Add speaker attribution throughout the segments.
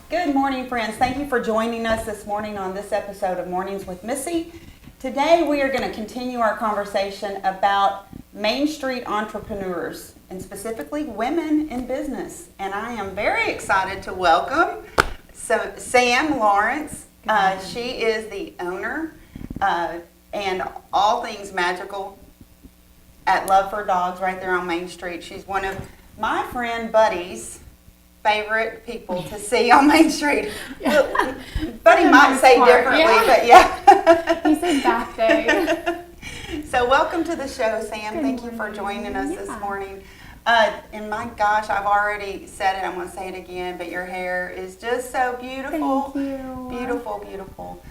Speaker 1: Good morning, friends. Thank you for joining us this morning on this episode of Mornings with Missy. Today we are going to continue our conversation about Main Street entrepreneurs and specifically women in business. And I am very excited to welcome Samm Lawrence. She is the owner and all things magical at Love for Dogs right there on Main Street. She's one of my friend Buddy's favorite people to see on Main Street. Yeah. Buddy might say differently, but yeah.
Speaker 2: He said back day.
Speaker 1: So welcome to the show, Samm. Thank you for joining us this morning. And my gosh, I've already said it. I'm going to say it again, but your hair is just so beautiful.
Speaker 2: Thank you.
Speaker 1: Beautiful, beautiful.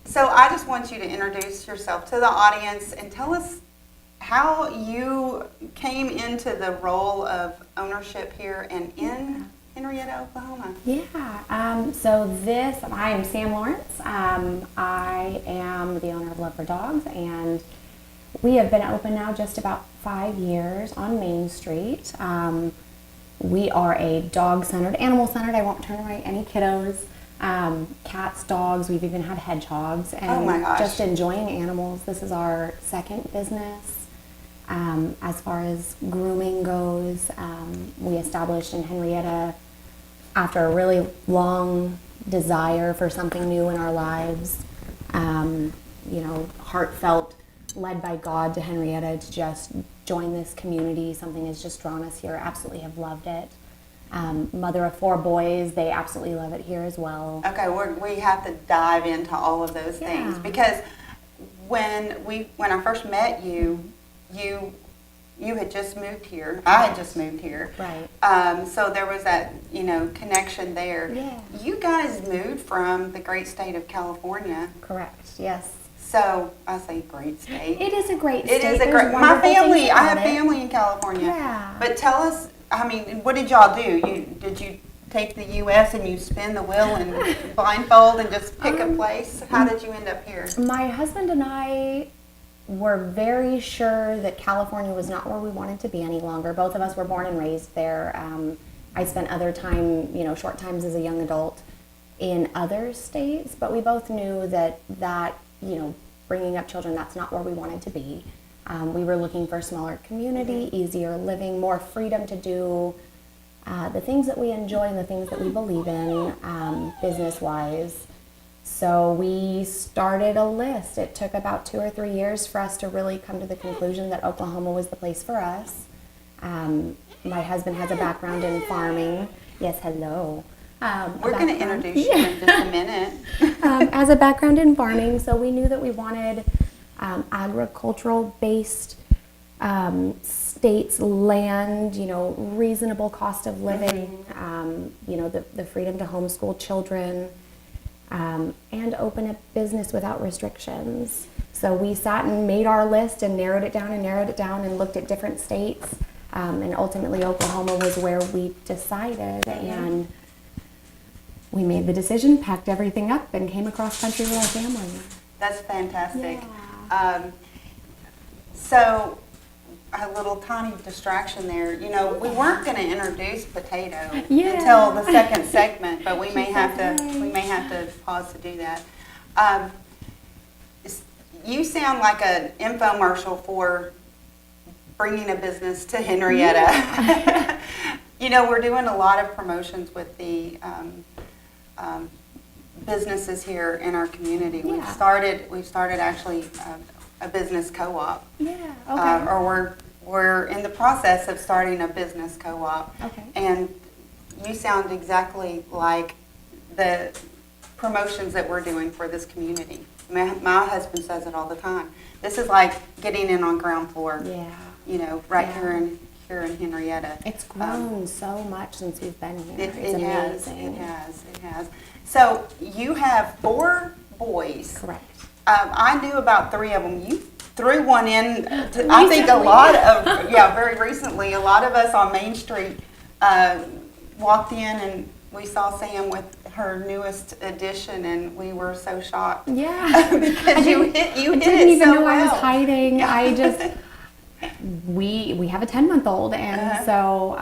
Speaker 1: So I just want you to introduce yourself to the audience and tell us how you came into the role of ownership here and in Henryetta, Oklahoma.
Speaker 2: Yeah. I am Samm Lawrence. I am the owner of Love for Dogs, and we have been open now just about 5 years on Main Street. We are a dog-centered, animal-centered. I won't turn away any kiddos. Cats, dogs. We've even had hedgehogs. And
Speaker 1: oh my gosh.
Speaker 2: Just enjoying animals. This is our second business. As far as grooming goes, we established in Henryetta after a really long desire for something new in our lives. Heartfelt, led by God to Henryetta to just join this community. Something has just drawn us here. Absolutely have loved it. Mother of 4 boys, they absolutely love it here as well.
Speaker 1: Okay, we have to dive into all of those things because when I first met you, you had just moved here. I had just moved here.
Speaker 2: Right.
Speaker 1: So there was that, connection there.
Speaker 2: Yeah.
Speaker 1: You guys moved from the great state of California.
Speaker 2: Correct. Yes.
Speaker 1: So I say great state.
Speaker 2: It is a great state.
Speaker 1: It is a great. My family. I have family in California.
Speaker 2: Yeah.
Speaker 1: But tell us. What did y'all do? Did you take the U.S. and you spin the wheel and blindfold and just pick a place? How did you end up here?
Speaker 2: My husband and I were very sure that California was not where we wanted to be any longer. Both of us were born and raised there. I spent other time, short times as a young adult in other states, but we both knew that bringing up children, that's not where we wanted to be. We were looking for a smaller community, easier living, more freedom to do the things that we enjoy and the things that we believe in, business-wise. So we started a list. It took about 2 or 3 years for us to really come to the conclusion that Oklahoma was the place for us. My husband has a background in farming. Yes, hello.
Speaker 1: We're going to introduce you in just a minute.
Speaker 2: As a background in farming, so we knew that we wanted agricultural-based states, land, reasonable cost of living, the freedom to homeschool children, and open a business without restrictions. So we sat and made our list and narrowed it down and looked at different states, and ultimately Oklahoma was where we decided, and we made the decision, packed everything up, and came across country with our family.
Speaker 1: That's fantastic.
Speaker 2: Yeah.
Speaker 1: So a little tiny distraction there. We weren't going to introduce Potato until the second segment, but we may have to pause to do that. You sound like an infomercial for bringing a business to Henryetta.
Speaker 2: Yeah.
Speaker 1: We're doing a lot of promotions with the businesses here in our community.
Speaker 2: Yeah.
Speaker 1: We've started actually a business co-op.
Speaker 2: Yeah. Okay.
Speaker 1: Or we're in the process of starting a business co-op.
Speaker 2: Okay.
Speaker 1: And you sound exactly like the promotions that we're doing for this community. My husband says it all the time. This is like getting in on ground floor.
Speaker 2: Yeah.
Speaker 1: Here in here in Henryetta.
Speaker 2: It's grown so much since we've been here. It's
Speaker 1: amazing.
Speaker 2: amazing.
Speaker 1: It has. So you have 4 boys.
Speaker 2: Correct.
Speaker 1: I knew about 3 of them. You threw one in. I think a lot of, very recently, a lot of us on Main Street walked in and we saw Samm with her newest addition, and we were so shocked.
Speaker 2: Yeah.
Speaker 1: Because you hit
Speaker 2: I
Speaker 1: it
Speaker 2: didn't
Speaker 1: so
Speaker 2: even know
Speaker 1: well.
Speaker 2: I was hiding. I just, we have a 10-month-old, and so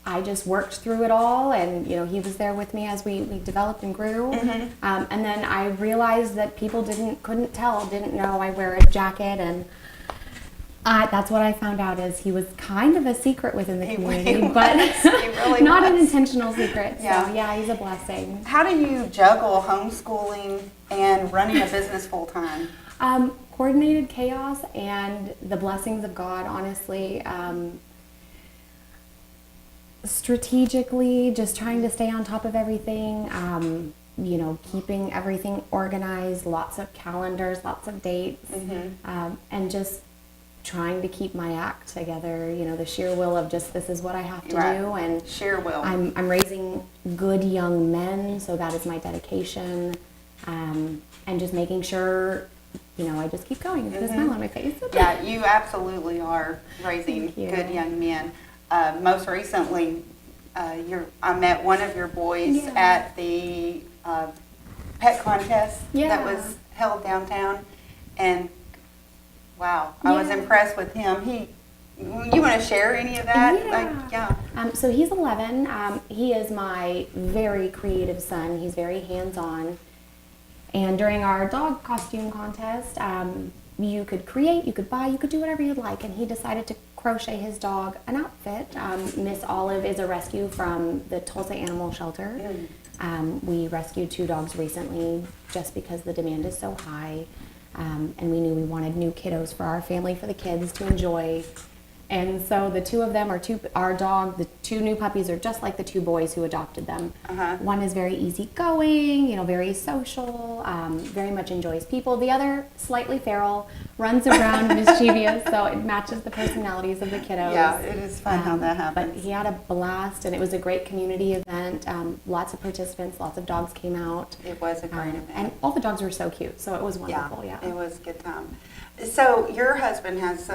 Speaker 2: I just worked through it all, and he was there with me as we developed and grew. And then I realized that people didn't know I wear a jacket, and that's what I found out is he was kind of a secret within the community, but
Speaker 1: really
Speaker 2: not
Speaker 1: was.
Speaker 2: an intentional secret.
Speaker 1: Yeah.
Speaker 2: So yeah, he's a blessing.
Speaker 1: How do you juggle homeschooling and running a business full time?
Speaker 2: Coordinated chaos and the blessings of God, honestly. Strategically, just trying to stay on top of everything, keeping everything organized, lots of calendars, lots of dates, and just trying to keep my act together, the sheer will of just this is what I have to do, and
Speaker 1: sheer will.
Speaker 2: I'm raising good young men, so that is my dedication, and just making sure I just keep going with a smile on my face.
Speaker 1: Yeah, you absolutely are raising good young men. Most recently, I met one of your boys at the pet contest that was held downtown, and wow, I was impressed with him. You want to share any of that?
Speaker 2: So he's 11. He is my very creative son. He's very hands-on. And during our dog costume contest, you could create, you could buy, you could do whatever you'd like. And he decided to crochet his dog an outfit. Miss Olive is a rescue from the Tulsa Animal Shelter. We rescued 2 dogs recently just because the demand is so high. And we knew we wanted new kiddos for our family, for the kids to enjoy. And so the 2 of them are the 2 new puppies are just like the 2 boys who adopted them. One is very easygoing, very social, very much enjoys people. The other, slightly feral, runs around mischievous, so it matches the personalities of the kiddos.
Speaker 1: Yeah, it is fun how that happens.
Speaker 2: But he had a blast, and it was a great community event. Lots of participants, lots of dogs came out.
Speaker 1: It was a great event.
Speaker 2: And all the dogs were so cute, so it was wonderful. Yeah,
Speaker 1: it was a good time. So your husband has...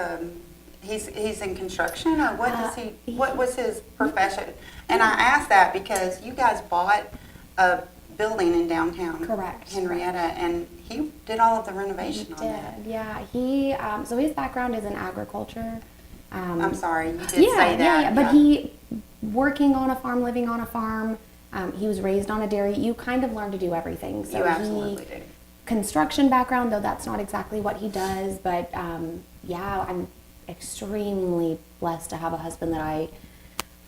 Speaker 1: He's in construction, or what does what was his profession? And I asked that because you guys bought a building in downtown Henryetta, and he did all of the renovation on that.
Speaker 2: Yeah. He so his background is in agriculture.
Speaker 1: I'm sorry, you did say that.
Speaker 2: But he working on a farm, living on a farm. He was raised on a dairy. You kind of learn to do everything. So
Speaker 1: you absolutely do.
Speaker 2: Construction background, though that's not exactly what he does. But I'm extremely blessed to have a husband that I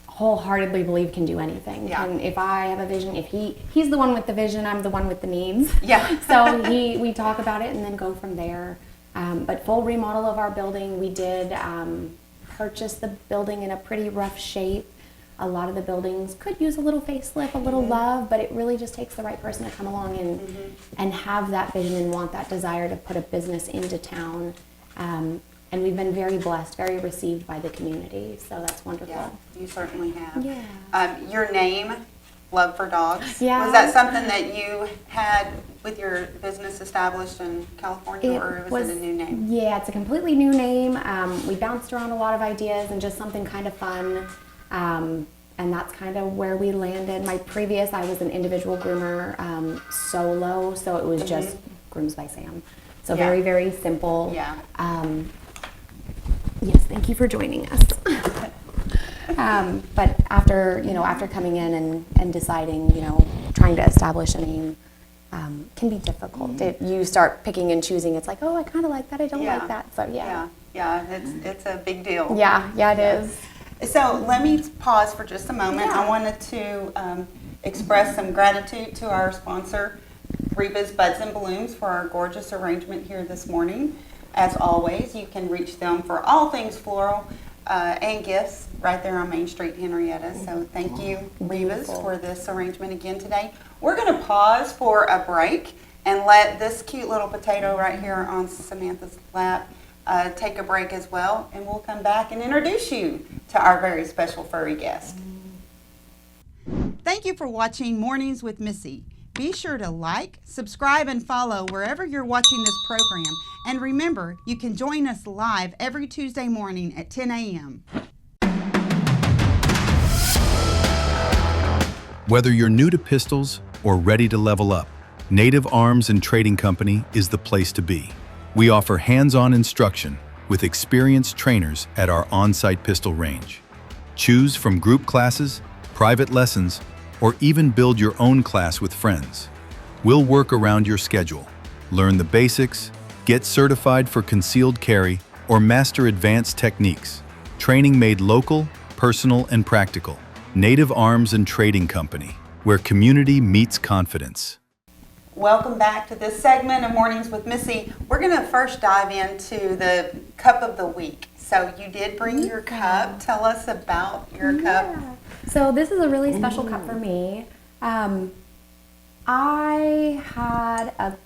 Speaker 2: wholeheartedly believe can do anything. And if I have a vision, if he's the one with the vision, I'm the one with the needs. So we talk about it and then go from there. But full remodel of our building, we did purchase the building in a pretty rough shape. A lot of the buildings could use a little facelift, a little love, but it really just takes the right person to come along and have that vision and want that desire to put a business into town. And we've been very blessed, very received by the community, so that's wonderful.
Speaker 1: Yeah, you certainly have.
Speaker 2: Yeah.
Speaker 1: Your name, Love for Dogs,
Speaker 2: yeah.
Speaker 1: Was that something that you had with your business established in California, or was it a new name?
Speaker 2: Yeah, it's a completely new name. We bounced around a lot of ideas and just something kind of fun, and that's kind of where we landed. I was an individual groomer, solo, so it was just Grooms by Samm. So very, very simple.
Speaker 1: Yeah.
Speaker 2: Yes, thank you for joining us. But after coming in and deciding, trying to establish a name can be difficult. You start picking and choosing. It's like, oh, I kind of like that. I don't like that. So
Speaker 1: yeah, it's a big deal.
Speaker 2: Yeah, it is.
Speaker 1: So let me pause for just a moment. I wanted to express some gratitude to our sponsor, Reba's Buds and Blooms, for our gorgeous arrangement here this morning. As always, you can reach them for all things floral and gifts right there on Main Street, Henryetta. So thank you, Reba's, for this arrangement again today. We're going to pause for a break and let this cute little potato right here on Samantha's lap take a break as well, and we'll come back and introduce you to our very special furry guest. Thank you for watching Mornings with Missy. Be sure to like, subscribe, and follow wherever you're watching this program. And remember, you can join us live every Tuesday morning at 10 a.m.
Speaker 3: Whether you're new to pistols or ready to level up, Native Arms and Trading Company is the place to be. We offer hands-on instruction with experienced trainers at our on-site pistol range. Choose from group classes, private lessons, or even build your own class with friends. We'll work around your schedule, learn the basics, get certified for concealed carry, or master advanced techniques. Training made local, personal, and practical. Native Arms and Trading Company, where community meets confidence.
Speaker 1: Welcome back to this segment of Mornings with Missy. We're going to first dive into the cup of the week. So you did bring your cup. Tell us about your cup.
Speaker 2: So this is a really special cup for me. I had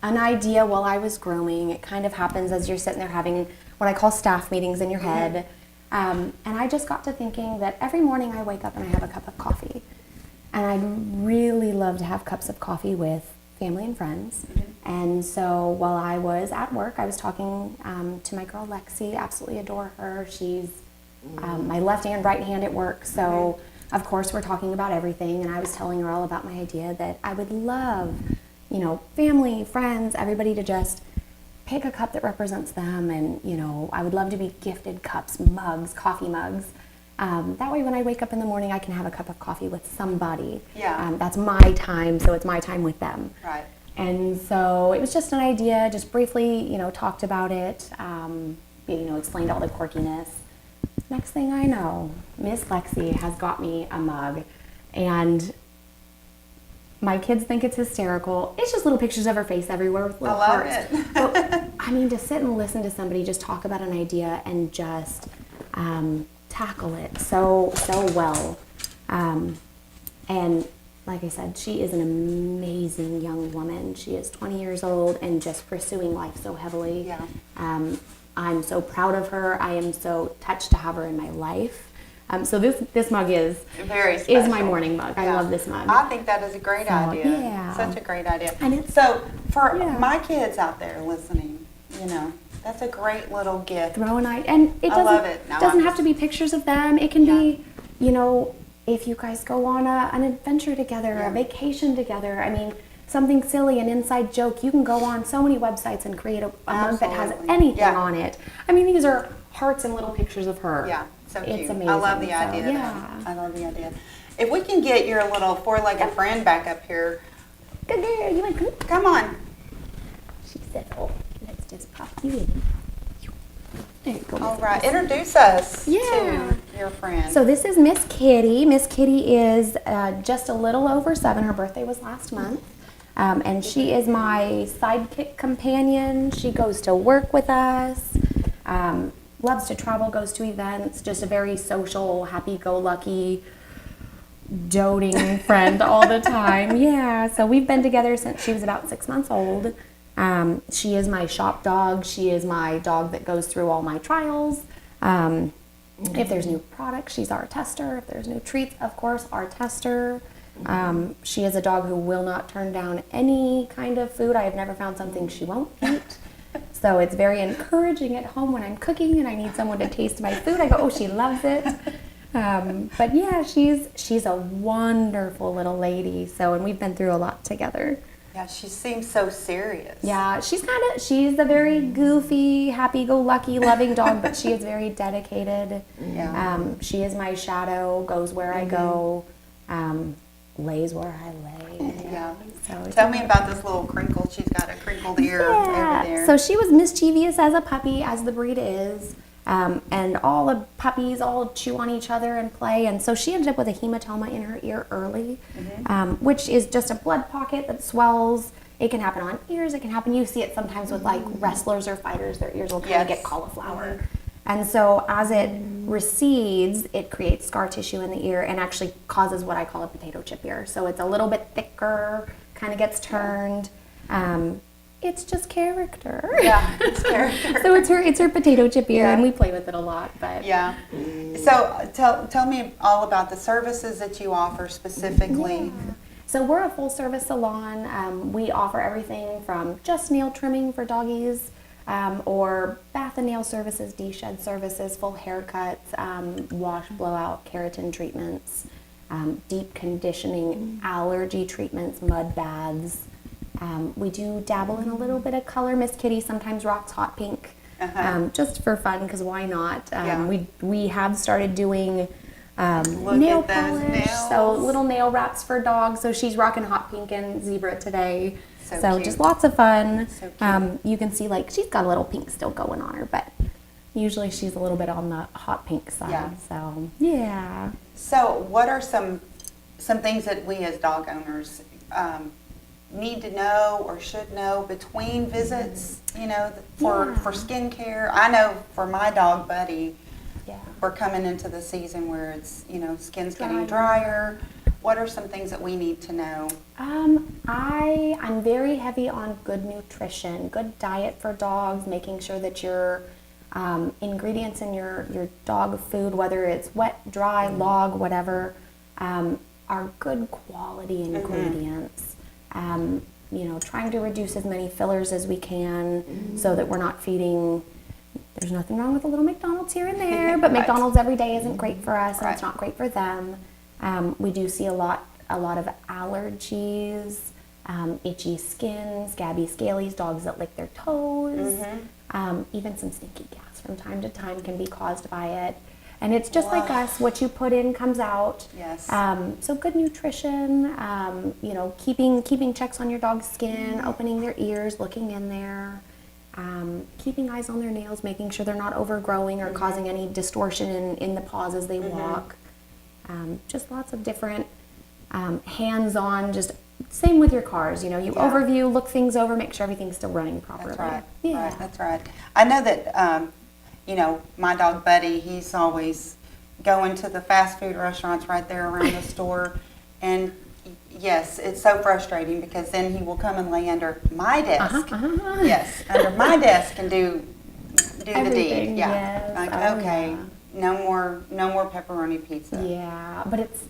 Speaker 2: an idea while I was grooming. It kind of happens as you're sitting there having what I call staff meetings in your head. And I just got to thinking that every morning I wake up and I have a cup of coffee. And I'd really love to have cups of coffee with family and friends. And so while I was at work, I was talking to my girl Lexi. Absolutely adore her. She's my left hand, right hand at work. So of course we're talking about everything. And I was telling her all about my idea that I would love, you know, family, friends, everybody to just pick a cup that represents them. And, you know, I would love to be gifted cups, mugs, coffee mugs. That way when I wake up in the morning, I can have a cup of coffee with somebody.
Speaker 1: Yeah.
Speaker 2: That's my time, so it's my time with them.
Speaker 1: Right.
Speaker 2: And so it was just an idea, just briefly, you know, talked about it, you know, explained all the quirkiness. Next thing I know, Miss Lexi has got me a mug, and my kids think it's hysterical. It's just little pictures of her face everywhere with little hearts.
Speaker 1: I love it.
Speaker 2: But, I mean, to sit and listen to somebody just talk about an idea and just tackle it so well. And like I said, she is an amazing young woman. She is 20 years old and just pursuing life so heavily.
Speaker 1: Yeah.
Speaker 2: I'm so proud of her. I am so touched to have her in my life. So this mug is
Speaker 1: very special.
Speaker 2: Is my morning mug.
Speaker 1: Yeah.
Speaker 2: I love this mug.
Speaker 1: I think that is a great idea.
Speaker 2: Yeah.
Speaker 1: Such a great idea.
Speaker 2: And it's,
Speaker 1: so for
Speaker 2: yeah.
Speaker 1: my kids out there listening, you know, that's a great little gift.
Speaker 2: Throw a night, and it doesn't,
Speaker 1: love it. No,
Speaker 2: doesn't have to be pictures of them. It can
Speaker 1: Yeah.
Speaker 2: be, you know, if you guys go on an adventure together,
Speaker 1: Yeah.
Speaker 2: a vacation together. I mean, something silly, an inside joke. You can go on so many websites and create a mug that has
Speaker 1: Absolutely.
Speaker 2: anything
Speaker 1: Yeah.
Speaker 2: on it. I mean, these are hearts and little pictures of her.
Speaker 1: Yeah, so cute.
Speaker 2: It's amazing.
Speaker 1: I love the
Speaker 2: So,
Speaker 1: idea. Though.
Speaker 2: yeah.
Speaker 1: I love the idea. If we can get your little four-legged friend back up here.
Speaker 2: Good girl. You want to come?
Speaker 1: Come on.
Speaker 2: She said, "Oh, let's just pop you in." There you go.
Speaker 1: All
Speaker 2: Miss
Speaker 1: right.
Speaker 2: Lexi.
Speaker 1: Introduce us
Speaker 2: Yeah.
Speaker 1: to your friend.
Speaker 2: So this is Miss Kitty. Miss Kitty is just a little over 7. Her birthday was last month. And she is my sidekick companion. She goes to work with us, loves to travel, goes to events, just a very social, happy-go-lucky, doting friend all the time. Yeah, so we've been together since she was about 6 months old. She is my shop dog. She is my dog that goes through all my trials. If there's new products, she's our tester. If there's new treats, of course, our tester. She is a dog who will not turn down any kind of food. I have never found something she won't eat. So it's very encouraging at home when I'm cooking and I need someone to taste my food. I go, oh, she loves it. But yeah, she's a wonderful little lady. So, and we've been through a lot together.
Speaker 1: Yeah, she seems so serious.
Speaker 2: Yeah, she's a very goofy, happy-go-lucky, loving dog, but she is very dedicated.
Speaker 1: Yeah.
Speaker 2: She is my shadow, goes where I go, lays where I lay.
Speaker 1: Yeah.
Speaker 2: So
Speaker 1: Tell me about this little crinkle. She's got a crinkled ear over there.
Speaker 2: So she was mischievous as a puppy, as the breed is. And all the puppies all chew on each other and play. And so she ended up with a hematoma in her ear early, which is just a blood pocket that swells. It can happen on ears. It can happen, you see it sometimes with like wrestlers or fighters, their ears will kind of get cauliflower. And so as it recedes, it creates scar tissue in the ear and actually causes what I call a potato chip ear. So it's a little bit thicker, kind of gets turned. It's just character.
Speaker 1: Yeah, it's character.
Speaker 2: So it's her potato chip ear,
Speaker 1: Yeah.
Speaker 2: and we play with it a lot. But
Speaker 1: Yeah. So tell me all about the services that you offer specifically.
Speaker 2: Yeah. So we're a full service salon. We offer everything from just nail trimming for doggies, or bath and nail services, de-shed services, full haircuts, wash, blowout, keratin treatments, deep conditioning, allergy treatments, mud baths. We do dabble in a little bit of color. Miss Kitty sometimes rocks hot pink, just for fun, because why not?
Speaker 1: Yeah.
Speaker 2: We have started doing
Speaker 1: Look
Speaker 2: nail
Speaker 1: at those
Speaker 2: polish,
Speaker 1: nails.
Speaker 2: so little nail wraps for dogs. So she's rocking hot pink and zebra today.
Speaker 1: So cute.
Speaker 2: Just lots of fun.
Speaker 1: So cute.
Speaker 2: You can see like she's got a little pink still going on her, but usually she's a little bit on the hot pink side.
Speaker 1: Yeah.
Speaker 2: So yeah.
Speaker 1: So what are some things that we as dog owners need to know or should know between visits, for skincare? I know for my dog Buddy, we're coming into the season where it's, skin's getting drier. What are some things that we need to know?
Speaker 2: I'm very heavy on good nutrition, good diet for dogs, making sure that your ingredients in your dog food, whether it's wet, dry, log, whatever, are good quality ingredients. Trying to reduce as many fillers as we can so that we're not feeding. There's nothing wrong with a little McDonald's here and there, but
Speaker 1: Right.
Speaker 2: McDonald's every day isn't great for us, and
Speaker 1: Right.
Speaker 2: it's not great for them. We do see a lot of allergies, itchy skin, scabby scalies, dogs that lick their toes, even some stinky gas from time to time can be caused by it. And it's just like us, what you put in comes out.
Speaker 1: Yes.
Speaker 2: So good nutrition, keeping checks on your dog's skin, opening their ears, looking in there, keeping eyes on their nails, making sure they're not overgrowing or causing any distortion in the paws as they walk. Just lots of different hands-on, just same with your cars. You overview, look things over, make sure everything's still running properly.
Speaker 1: That's right.
Speaker 2: Yeah.
Speaker 1: Right, that's right. I know that, my dog Buddy, he's always going to the fast food restaurants right there around the store. And yes, it's so frustrating because then he will come and lay under my desk. Yes, under my desk and do the
Speaker 2: Everything,
Speaker 1: deed. Yeah.
Speaker 2: yes.
Speaker 1: Like,
Speaker 2: Oh,
Speaker 1: okay,
Speaker 2: yeah.
Speaker 1: no more pepperoni pizza.
Speaker 2: Yeah, but it's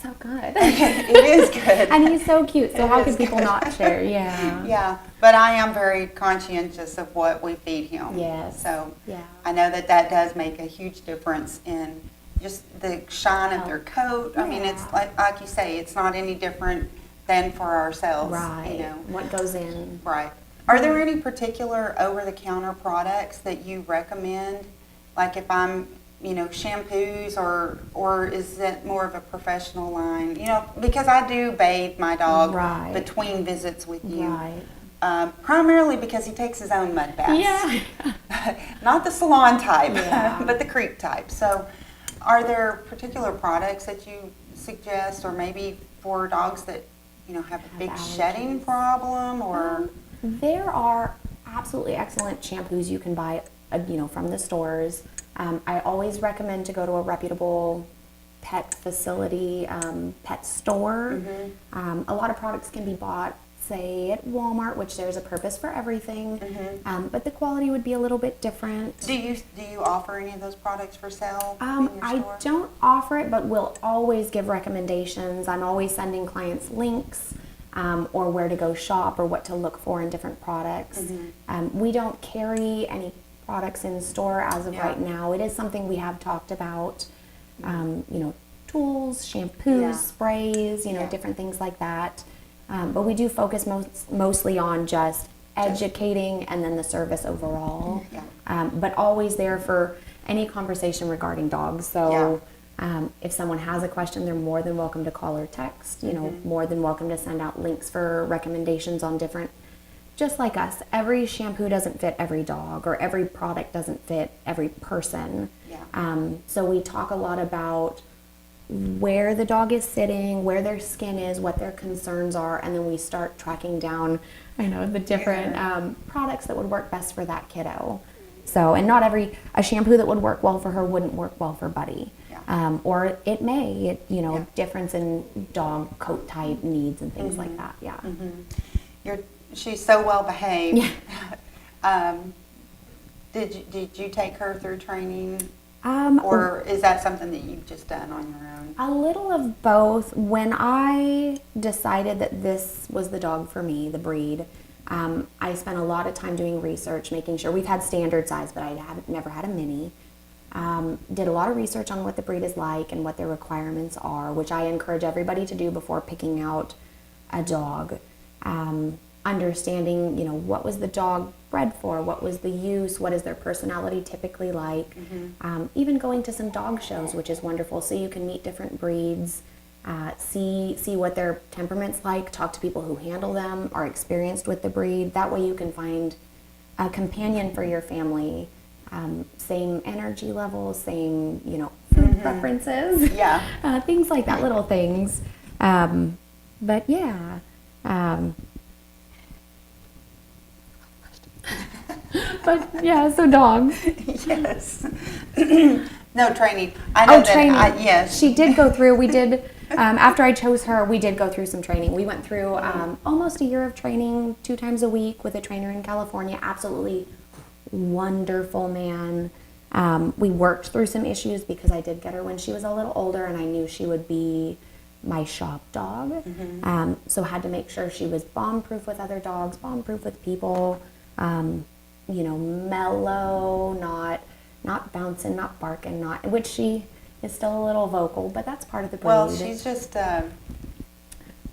Speaker 2: so good.
Speaker 1: It is good.
Speaker 2: And he's so cute, so
Speaker 1: It
Speaker 2: how
Speaker 1: is
Speaker 2: could people
Speaker 1: good.
Speaker 2: not share? Yeah.
Speaker 1: Yeah, but I am very conscientious of what we feed him.
Speaker 2: Yes.
Speaker 1: So
Speaker 2: Yeah.
Speaker 1: I know that does make a huge difference in just the shine of their coat. I mean, it's like you say, it's not any different than for ourselves.
Speaker 2: Right. What goes in.
Speaker 1: Right. Are there any particular over-the-counter products that you recommend? Like if I'm, shampoos or is it more of a professional line? Because I do bathe my dog between visits with you.
Speaker 2: Right.
Speaker 1: Primarily because he takes his own mud baths.
Speaker 2: Yeah.
Speaker 1: Not the salon type,
Speaker 2: Yeah.
Speaker 1: but the creek type. So are there particular products that you suggest, or maybe for dogs that, have a big shedding problem, or?
Speaker 2: There are absolutely excellent shampoos you can buy, from the stores. I always recommend to go to a reputable pet facility, pet store. A lot of products can be bought, say, at Walmart, which there's a purpose for everything, but the quality would be a little bit different.
Speaker 1: Do you offer any of those products for sale in your
Speaker 2: I
Speaker 1: store?
Speaker 2: don't offer it, but will always give recommendations. I'm always sending clients links, or where to go shop, or what to look for in different products. We don't carry any products in store as of right now. It is something we have talked about, tools, shampoos, sprays, different things like that. But we do focus mostly on just educating and then the service overall. But always there for any conversation regarding dogs. So if someone has a question, they're more than welcome to call or text, more than welcome to send out links for recommendations on different. Just like us, every shampoo doesn't fit every dog, or every product doesn't fit every person. So we talk a lot about where the dog is sitting, where their skin is, what their concerns are, and then we start tracking down, the different products that would work best for that kiddo. So, and not a shampoo that would work well for her wouldn't work well for Buddy. Or it may, difference in dog coat type needs and things like that.
Speaker 1: She's so well behaved.
Speaker 2: Yeah.
Speaker 1: Did you take her through training,
Speaker 2: Um,
Speaker 1: or is that something that you've just done on your own?
Speaker 2: A little of both. When I decided that this was the dog for me, the breed, I spent a lot of time doing research, making sure we've had standard size, but I haven't never had a mini. Did a lot of research on what the breed is like and what their requirements are, which I encourage everybody to do before picking out a dog. Understanding, what was the dog bred for? What was the use? What is their personality typically like? Even going to some dog shows, which is wonderful, so you can meet different breeds, see what their temperament's like, talk to people who handle them, are experienced with the breed. That way you can find a companion for your family. Same energy levels, same, food preferences.
Speaker 1: Yeah.
Speaker 2: Things like that, little things. But yeah. But yeah, so dogs.
Speaker 1: Yes. No training. I know that.
Speaker 2: Training.
Speaker 1: Yes.
Speaker 2: She did go through. We did. After I chose her, we did go through some training. We went through almost a year of training 2 times a week with a trainer in California. Absolutely wonderful man. We worked through some issues because I did get her when she was a little older, and I knew she would be my shop dog. So had to make sure she was bomb-proof with other dogs, bomb-proof with people. Mellow, not bouncing, not barking, which she is still a little vocal, but that's part of the breed.
Speaker 1: Well, she's just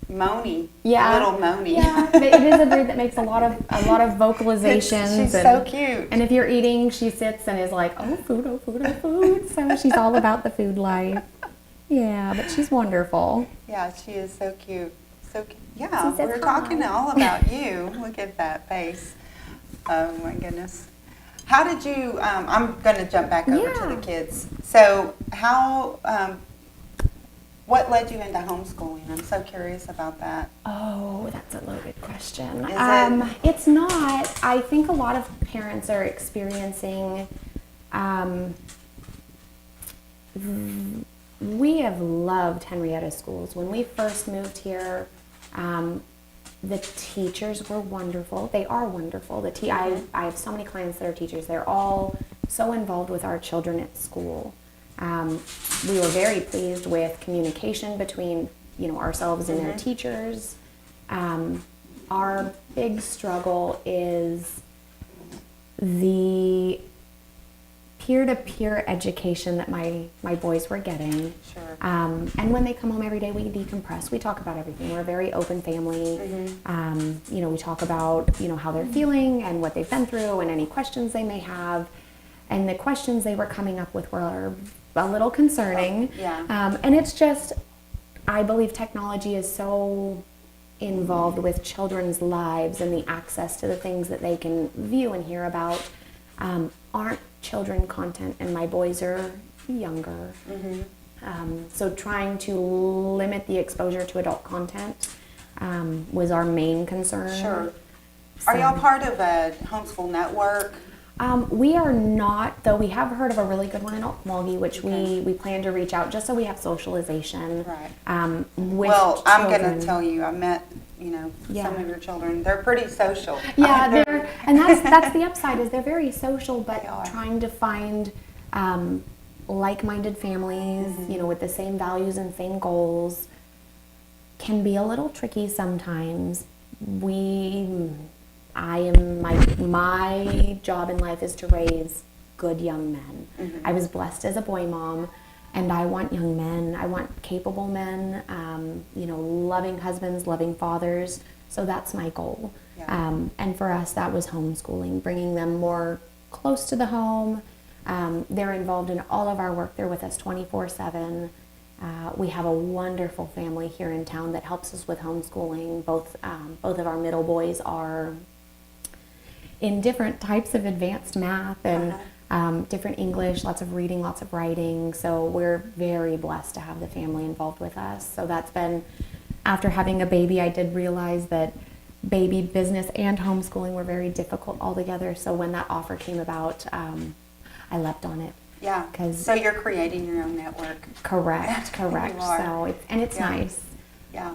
Speaker 1: moany.
Speaker 2: Yeah,
Speaker 1: A little moany.
Speaker 2: Yeah, it is a breed that makes a lot of vocalizations.
Speaker 1: She's so cute.
Speaker 2: And if you're eating, she sits and is like, oh food, oh food, oh food. So she's all about the food life. Yeah, but she's wonderful.
Speaker 1: Yeah, she is so cute. So cute. Yeah,
Speaker 2: She says
Speaker 1: we're
Speaker 2: hi.
Speaker 1: talking all about you. Look at that face. Oh my goodness. How did you, I'm going to jump back over to the kids. So what led you into homeschooling? I'm so curious about that.
Speaker 2: Oh, that's a loaded question.
Speaker 1: Is it?
Speaker 2: It's not. I think a lot of parents are experiencing, we have loved Henryetta schools. When we first moved here, the teachers were wonderful. They are wonderful. I have so many clients that are teachers. They're all so involved with our children at school. We were very pleased with communication between, ourselves and their teachers. Our big struggle is the peer-to-peer education that my boys were getting.
Speaker 1: Sure.
Speaker 2: And when they come home every day, we decompress. We talk about everything. We're a very open family. We talk about, how they're feeling and what they've been through and any questions they may have. And the questions they were coming up with were a little concerning. And it's just, I believe technology is so involved with children's lives and the access to the things that they can view and hear about aren't children content, and my boys are younger. So trying to limit the exposure to adult content was our main concern.
Speaker 1: Sure. Are y'all part of a homeschool network?
Speaker 2: We are not, though we have heard of a really good one in Okmulgee, which we plan to reach out just so we have socialization.
Speaker 1: Right.
Speaker 2: With
Speaker 1: well, I'm
Speaker 2: children.
Speaker 1: going to tell you, I met, some of your children. They're pretty social.
Speaker 2: Yeah, and that's the upside is they're very social, but
Speaker 1: They are.
Speaker 2: trying to find like-minded families, with the same values and same goals can be a little tricky sometimes. My job in life is to raise good young men. I was blessed as a boy mom, and I want young men. I want capable men, loving husbands, loving fathers. So that's my goal.
Speaker 1: Yeah.
Speaker 2: And for us, that was homeschooling, bringing them more close to the home. They're involved in all of our work. They're with us 24/7. We have a wonderful family here in town that helps us with homeschooling. Both of our middle boys are in different types of advanced math and different English, lots of reading, lots of writing. So we're very blessed to have the family involved with us. So that's been, after having a baby, I did realize that baby business and homeschooling were very difficult altogether. So when that offer came about, I leapt on it.
Speaker 1: Yeah. So you're creating your own network.
Speaker 2: Correct.
Speaker 1: You are.
Speaker 2: So it's
Speaker 1: Yeah.
Speaker 2: nice.
Speaker 1: Yeah.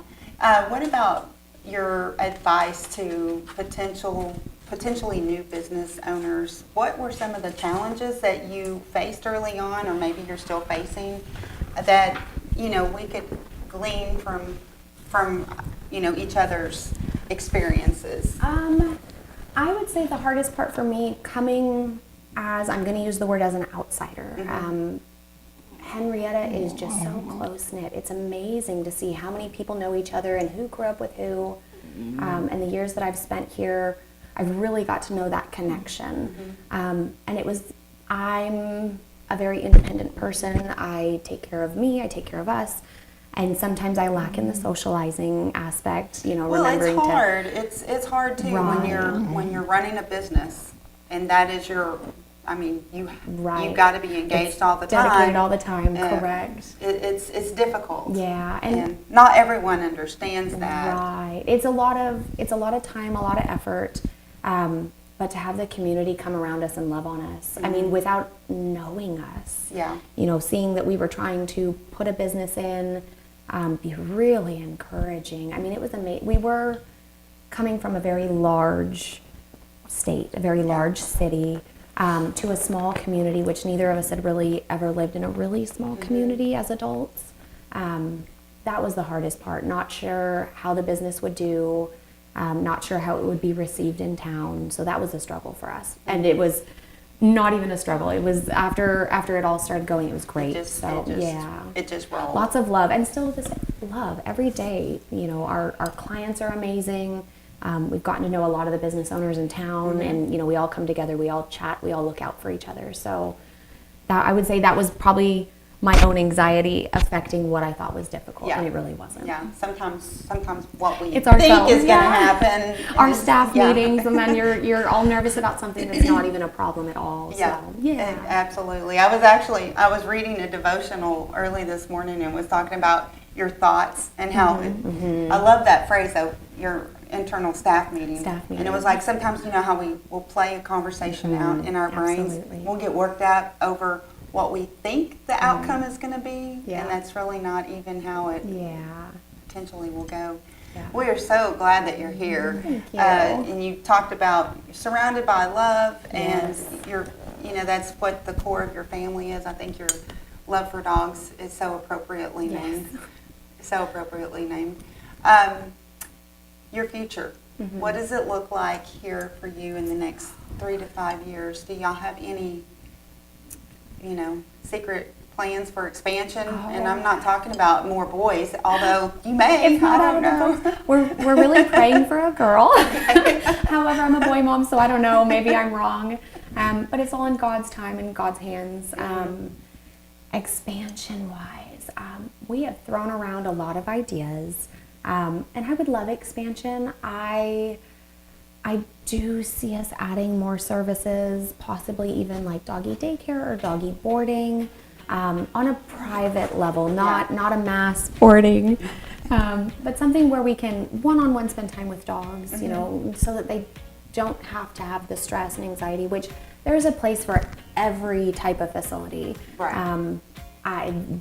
Speaker 1: What about, your advice to potentially new business owners, what were some of the challenges that you faced early on, or maybe you're still facing, that we could glean from each other's experiences?
Speaker 2: I would say the hardest part for me, coming as, I'm going to use the word as an outsider. Henryetta is just so close-knit. It's amazing to see how many people know each other and who grew up with who. And the years that I've spent here, I've really got to know that connection. And I'm a very independent person. I take care of me, I take care of us. And sometimes I lack in the socializing aspect,
Speaker 1: Well,
Speaker 2: remembering
Speaker 1: it's hard. It's hard too when you're running a business, and that is you've got to be engaged all the time.
Speaker 2: Dedicated all the time, correct.
Speaker 1: It's difficult.
Speaker 2: Yeah,
Speaker 1: and not everyone understands that.
Speaker 2: Right. It's a lot of time, a lot of effort. But to have the community come around us and love on us, without knowing us, seeing that we were trying to put a business in, be really encouraging. It was amazing. We were coming from a very large state, a very large city, to a small community, which neither of us had really ever lived in a really small community as adults. That was the hardest part. Not sure how the business would do. Not sure how it would be received in town. So that was a struggle for us. And it was not even a struggle. It was after it all started going, it was great.
Speaker 1: It just rolled.
Speaker 2: Lots of love, and still this love every day. Our clients are amazing. We've gotten to know a lot of the business owners in town, and we all come together, we all chat, we all look out for each other. So I would say that was probably my own anxiety affecting what I thought was difficult, and it really wasn't.
Speaker 1: Yeah, sometimes what we
Speaker 2: it's
Speaker 1: think
Speaker 2: ourselves.
Speaker 1: is going to happen.
Speaker 2: Our staff meetings, and then you're all nervous about something that's not even a problem at all.
Speaker 1: Absolutely. I was reading a devotional early this morning and was talking about your thoughts and how I love that phrase though, your internal staff meeting. And it was like sometimes how we will play a conversation out in our brains.
Speaker 2: Absolutely.
Speaker 1: We'll get worked out over what we think the outcome is going to be, and that's really not even how it potentially will go. Yeah. We are so glad that you're here.
Speaker 2: Thank you.
Speaker 1: And you talked about you're surrounded by love, and you're, that's what the core of your family is. I think your love for dogs is so appropriately named. So appropriately named. Your future. What does it look like here for you in the next 3 to 5 years? Do y'all have any secret plans for expansion? And I'm not talking about more boys, although you may.
Speaker 2: It's not
Speaker 1: I don't know.
Speaker 2: We're really praying for a girl. However, I'm a boy mom, so I don't know. Maybe I'm wrong. But it's all in God's time and God's hands. Expansion-wise, we have thrown around a lot of ideas, and I would love expansion. I do see us adding more services, possibly even like doggy daycare or doggy boarding, on a private level, not a mass boarding, but something where we can one-on-one spend time with dogs, so that they don't have to have the stress and anxiety, which there's a place for every type of facility.
Speaker 1: Right.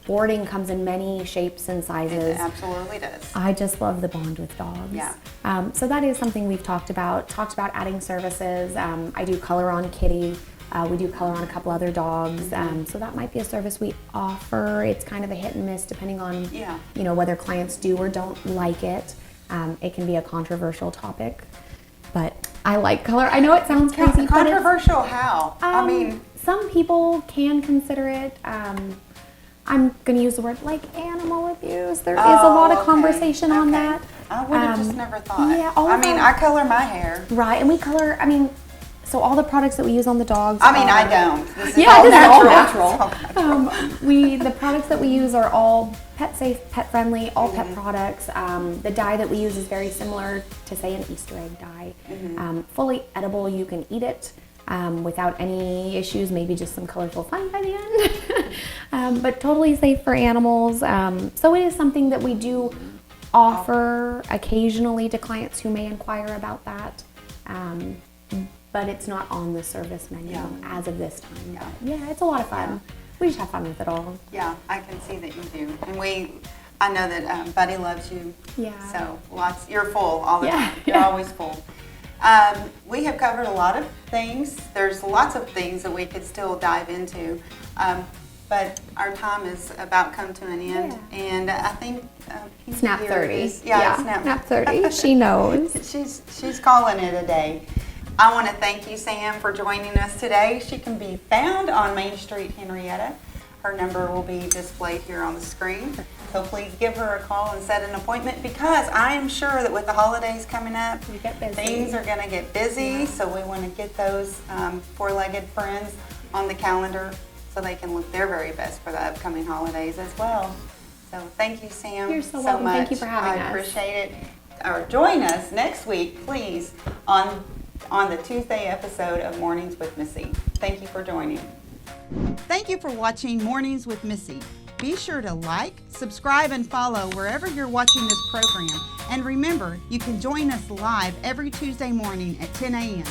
Speaker 2: Boarding comes in many shapes and sizes.
Speaker 1: It absolutely does.
Speaker 2: I just love the bond with dogs.
Speaker 1: Yeah.
Speaker 2: So that is something we've talked about adding services. I do color on Kitty. We do color on a couple other dogs. So that might be a service we offer. It's kind of a hit and miss depending on whether clients do or don't like it. It can be a controversial topic, but I like color. I know it sounds crazy.
Speaker 1: Controversial how?
Speaker 2: Some people can consider it. I'm going to use the word like animal abuse. There is a lot of conversation on that.
Speaker 1: I would have just never thought.
Speaker 2: Yeah,
Speaker 1: I color my hair.
Speaker 2: Right, and we color, so all the products that we use on the dogs
Speaker 1: I don't. This is
Speaker 2: all
Speaker 1: natural.
Speaker 2: The products that we use are all pet safe, pet friendly, all pet products. The dye that we use is very similar to, say, an Easter egg dye. Fully edible, you can eat it. Without any issues, maybe just some colorful fun by the end, but totally safe for animals. So it is something that we do offer occasionally to clients who may inquire about that, but it's not on the service menu as of this time. Yeah, it's a lot of fun. We just have fun with it all.
Speaker 1: Yeah, I can see that you do. And I know that Buddy loves you.
Speaker 2: Yeah.
Speaker 1: So you're full all the
Speaker 2: Yeah.
Speaker 1: time. You're always full. We have covered a lot of things. There's lots of things that we could still dive into. But our time is about come to an end.
Speaker 2: Yeah.
Speaker 1: And I think
Speaker 2: Snap
Speaker 1: here
Speaker 2: 30.
Speaker 1: is- yeah,
Speaker 2: Snap 30. She knows.
Speaker 1: She's calling it a day. I want to thank you, Sam, for joining us today. She can be found on Main Street, Henryetta. Her number will be displayed here on the screen. So please give her a call and set an appointment, because I am sure that with the holidays coming up,
Speaker 2: We get busy.
Speaker 1: things are going to get busy.
Speaker 2: Yeah.
Speaker 1: So we want to get those four-legged friends on the calendar so they can look their very best for the upcoming holidays as well. So thank you, Sam.
Speaker 2: You're so welcome.
Speaker 1: much.
Speaker 2: Thank you for having
Speaker 1: I
Speaker 2: us.
Speaker 1: appreciate it. Or join us next week, please, on the Tuesday episode of Mornings with Missy. Thank you for joining. Thank you for watching Mornings with Missy. Be sure to like, subscribe, and follow wherever you're watching this program. And remember, you can join us live every Tuesday morning at 10 a.m.